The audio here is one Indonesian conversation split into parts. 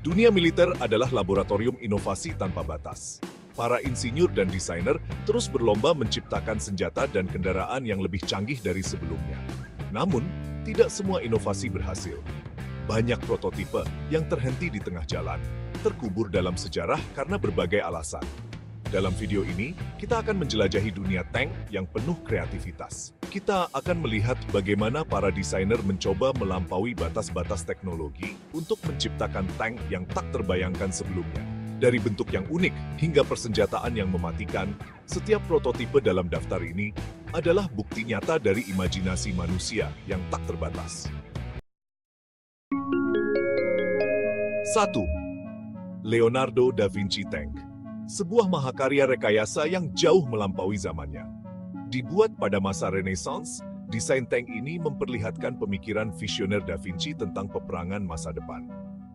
Dunia militer adalah laboratorium inovasi tanpa batas. Para insinyur dan desainer terus berlomba menciptakan senjata dan kendaraan yang lebih canggih dari sebelumnya. Namun, tidak semua inovasi berhasil. Banyak prototipe yang terhenti di tengah jalan, terkubur dalam sejarah karena berbagai alasan. Dalam video ini, kita akan menjelajahi dunia tank yang penuh kreativitas. Kita akan melihat bagaimana para desainer mencoba melampaui batas-batas teknologi untuk menciptakan tank yang tak terbayangkan sebelumnya. Dari bentuk yang unik hingga persenjataan yang mematikan, setiap prototipe dalam daftar ini adalah bukti nyata dari imajinasi manusia yang tak terbatas. 1. Leonardo da Vinci Tank. Sebuah mahakarya rekayasa yang jauh melampaui zamannya. Dibuat pada masa Renaissance, desain tank ini memperlihatkan pemikiran visioner Da Vinci tentang peperangan masa depan.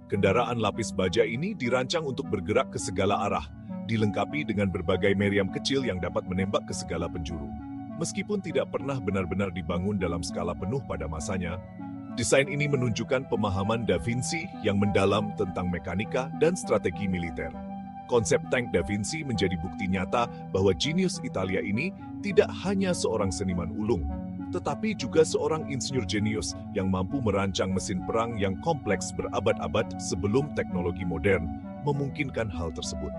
Kendaraan lapis baja ini dirancang untuk bergerak ke segala arah, dilengkapi dengan berbagai meriam kecil yang dapat menembak ke segala penjuru. Meskipun tidak pernah benar-benar dibangun dalam skala penuh pada masanya, desain ini menunjukkan pemahaman Da Vinci yang mendalam tentang mekanika dan strategi militer. Konsep tank Da Vinci menjadi bukti nyata bahwa jenius Italia ini tidak hanya seorang seniman ulung, tetapi juga seorang insinyur jenius yang mampu merancang mesin perang yang kompleks berabad-abad sebelum teknologi modern memungkinkan hal tersebut.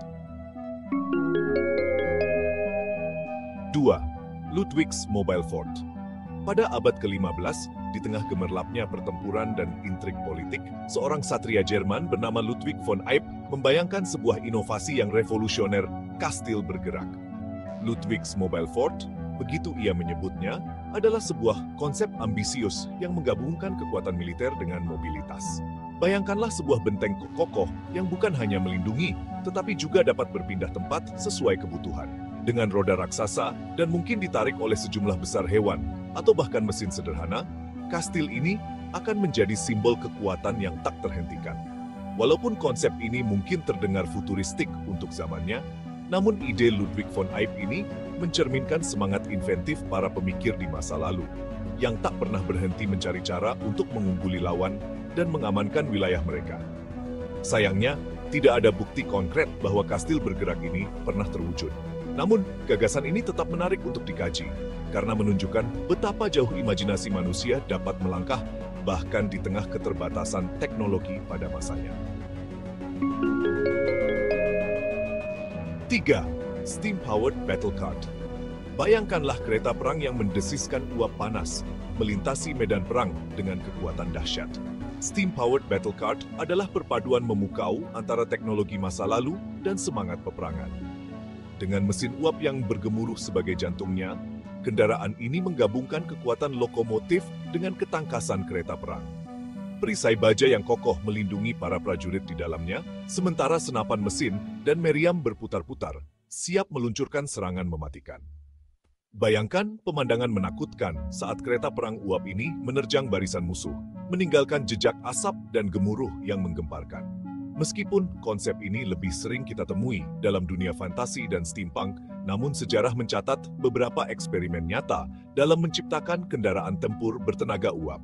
2. Ludwig's Mobile Fort. Pada abad ke-15, di tengah gemerlapnya pertempuran dan intrik politik, seorang satria Jerman bernama Ludwig von Eib membayangkan sebuah inovasi yang revolusioner, kastil bergerak. Ludwig's Mobile Fort, begitu ia menyebutnya, adalah sebuah konsep ambisius yang menggabungkan kekuatan militer dengan mobilitas. Bayangkanlah sebuah benteng kokoh yang bukan hanya melindungi, tetapi juga dapat berpindah tempat sesuai kebutuhan. Dengan roda raksasa dan mungkin ditarik oleh sejumlah besar hewan, atau bahkan mesin sederhana, kastil ini akan menjadi simbol kekuatan yang tak terhentikan. Walaupun konsep ini mungkin terdengar futuristik untuk zamannya, namun ide Ludwig von Eib ini mencerminkan semangat inventif para pemikir di masa lalu, yang tak pernah berhenti mencari cara untuk mengungguli lawan dan mengamankan wilayah mereka. Sayangnya, tidak ada bukti konkret bahwa kastil bergerak ini pernah terwujud. Namun, gagasan ini tetap menarik untuk dikaji, karena menunjukkan betapa jauh imajinasi manusia dapat melangkah bahkan di tengah keterbatasan teknologi pada masanya. 3. Steam-powered battle cart. Bayangkanlah kereta perang yang mendesiskan uap panas, melintasi medan perang dengan kekuatan dahsyat. Steam-powered battle cart adalah perpaduan memukau antara teknologi masa lalu dan semangat peperangan. Dengan mesin uap yang bergemuruh sebagai jantungnya, kendaraan ini menggabungkan kekuatan lokomotif dengan ketangkasan kereta perang. Perisai baja yang kokoh melindungi para prajurit di dalamnya, sementara senapan mesin dan meriam berputar-putar, siap meluncurkan serangan mematikan. Bayangkan pemandangan menakutkan saat kereta perang uap ini menerjang barisan musuh, meninggalkan jejak asap dan gemuruh yang menggemparkan. Meskipun konsep ini lebih sering kita temui dalam dunia fantasi dan steampunk, namun sejarah mencatat beberapa eksperimen nyata dalam menciptakan kendaraan tempur bertenaga uap.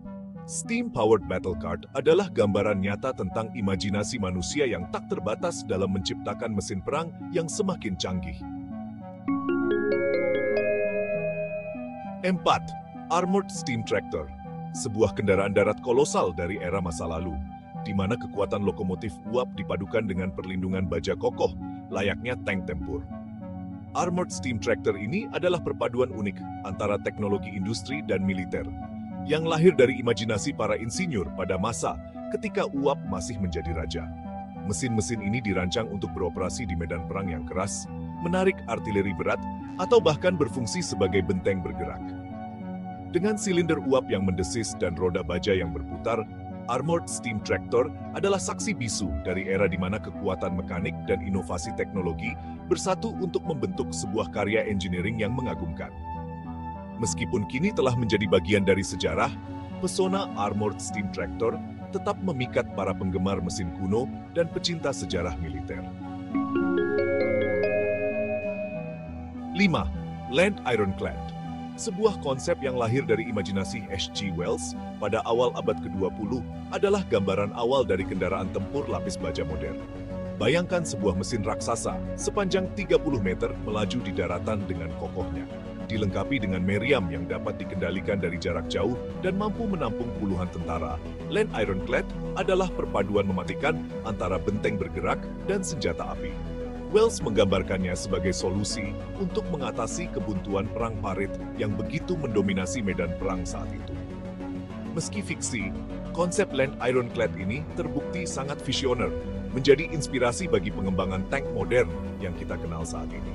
Steam-powered battle cart adalah gambaran nyata tentang imajinasi manusia yang tak terbatas dalam menciptakan mesin perang yang semakin canggih. 4. Armored Steam Tractor. Sebuah kendaraan darat kolosal dari era masa lalu, di mana kekuatan lokomotif uap dipadukan dengan perlindungan baja kokoh, layaknya tank tempur. Armored Steam Tractor ini adalah perpaduan unik antara teknologi industri dan militer, yang lahir dari imajinasi para insinyur pada masa ketika uap masih menjadi raja. Mesin-mesin ini dirancang untuk beroperasi di medan perang yang keras, menarik artileri berat, atau bahkan berfungsi sebagai benteng bergerak. Dengan silinder uap yang mendesis dan roda baja yang berputar, Armored Steam Tractor adalah saksi bisu dari era di mana kekuatan mekanik dan inovasi teknologi bersatu untuk membentuk sebuah karya engineering yang mengagumkan. Meskipun kini telah menjadi bagian dari sejarah, pesona Armored Steam Tractor tetap memikat para penggemar mesin kuno dan pecinta sejarah militer. 5. Land Ironclad. Sebuah konsep yang lahir dari imajinasi H.G. Wells pada awal abad ke-20 adalah gambaran awal dari kendaraan tempur lapis baja modern. Bayangkan sebuah mesin raksasa sepanjang 30 meter melaju di daratan dengan kokohnya, dilengkapi dengan meriam yang dapat dikendalikan dari jarak jauh dan mampu menampung puluhan tentara. Land Ironclad adalah perpaduan mematikan antara benteng bergerak dan senjata api. Wells menggambarkannya sebagai solusi untuk mengatasi kebuntuan perang parit yang begitu mendominasi medan perang saat itu. Meski fiksi, konsep Land Ironclad ini terbukti sangat visioner, menjadi inspirasi bagi pengembangan tank modern yang kita kenal saat ini.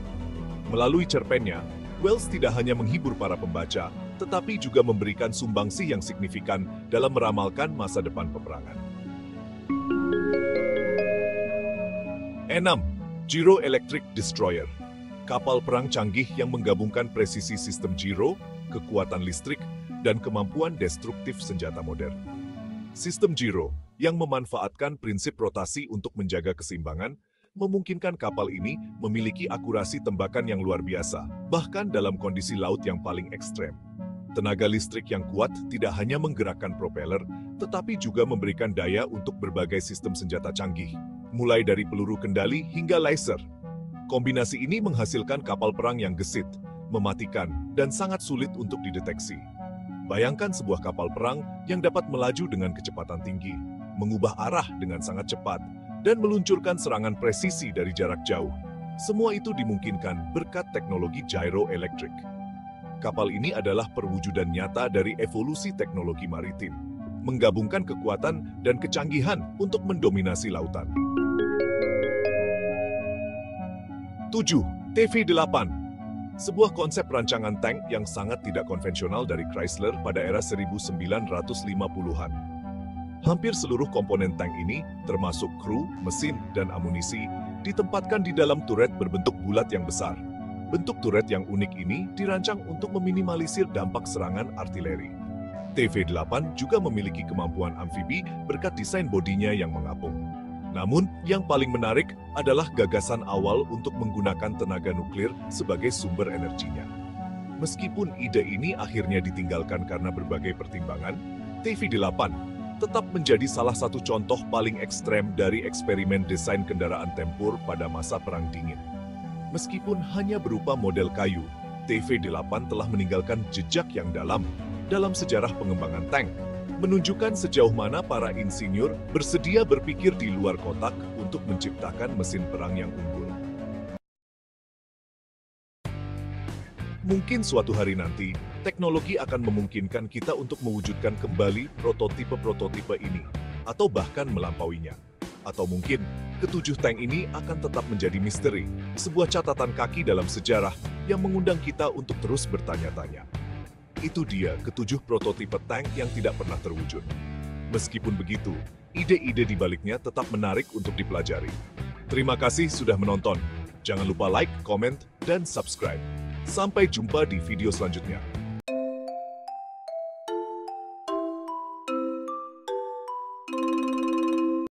Melalui cerpennya, Wells tidak hanya menghibur para pembaca, tetapi juga memberikan sumbangsih yang signifikan dalam meramalkan masa depan peperangan. 6. Gyro Electric Destroyer, kapal perang canggih yang menggabungkan presisi sistem gyro, kekuatan listrik, dan kemampuan destruktif senjata modern. Sistem gyro, yang memanfaatkan prinsip rotasi untuk menjaga keseimbangan, memungkinkan kapal ini memiliki akurasi tembakan yang luar biasa, bahkan dalam kondisi laut yang paling ekstrem. Tenaga listrik yang kuat tidak hanya menggerakkan propeller, tetapi juga memberikan daya untuk berbagai sistem senjata canggih, mulai dari peluru kendali hingga laser. Kombinasi ini menghasilkan kapal perang yang gesit, mematikan, dan sangat sulit untuk dideteksi. Bayangkan sebuah kapal perang yang dapat melaju dengan kecepatan tinggi, mengubah arah dengan sangat cepat, dan meluncurkan serangan presisi dari jarak jauh. Semua itu dimungkinkan berkat teknologi gyro electric. Kapal ini adalah perwujudan nyata dari evolusi teknologi maritim, menggabungkan kekuatan dan kecanggihan untuk mendominasi lautan. 7. TV-8, sebuah konsep rancangan tank yang sangat tidak konvensional dari Chrysler pada era 1950-an. Hampir seluruh komponen tank ini, termasuk kru, mesin, dan amunisi, ditempatkan di dalam turret berbentuk bulat yang besar. Bentuk turret yang unik ini dirancang untuk meminimalisir dampak serangan artileri. TV-8 juga memiliki kemampuan amfibi berkat desain bodinya yang mengapung. Namun, yang paling menarik adalah gagasan awal untuk menggunakan tenaga nuklir sebagai sumber energinya. Meskipun ide ini akhirnya ditinggalkan karena berbagai pertimbangan, TV-8 tetap menjadi salah satu contoh paling ekstrem dari eksperimen desain kendaraan tempur pada masa Perang Dingin. Meskipun hanya berupa model kayu, TV-8 telah meninggalkan jejak yang dalam sejarah pengembangan tank, menunjukkan sejauh mana para insinyur bersedia berpikir di luar kotak untuk menciptakan mesin perang yang unggul. Mungkin suatu hari nanti, teknologi akan memungkinkan kita untuk mewujudkan kembali prototipe-prototipe ini, atau bahkan melampauinya. Atau mungkin, ketujuh tank ini akan tetap menjadi misteri, sebuah catatan kaki dalam sejarah yang mengundang kita untuk terus bertanya-tanya. Itu dia ketujuh prototipe tank yang tidak pernah terwujud. Meskipun begitu, ide-ide di baliknya tetap menarik untuk dipelajari. Terima kasih sudah menonton. Jangan lupa like, komen, dan subscribe. Sampai jumpa di video selanjutnya.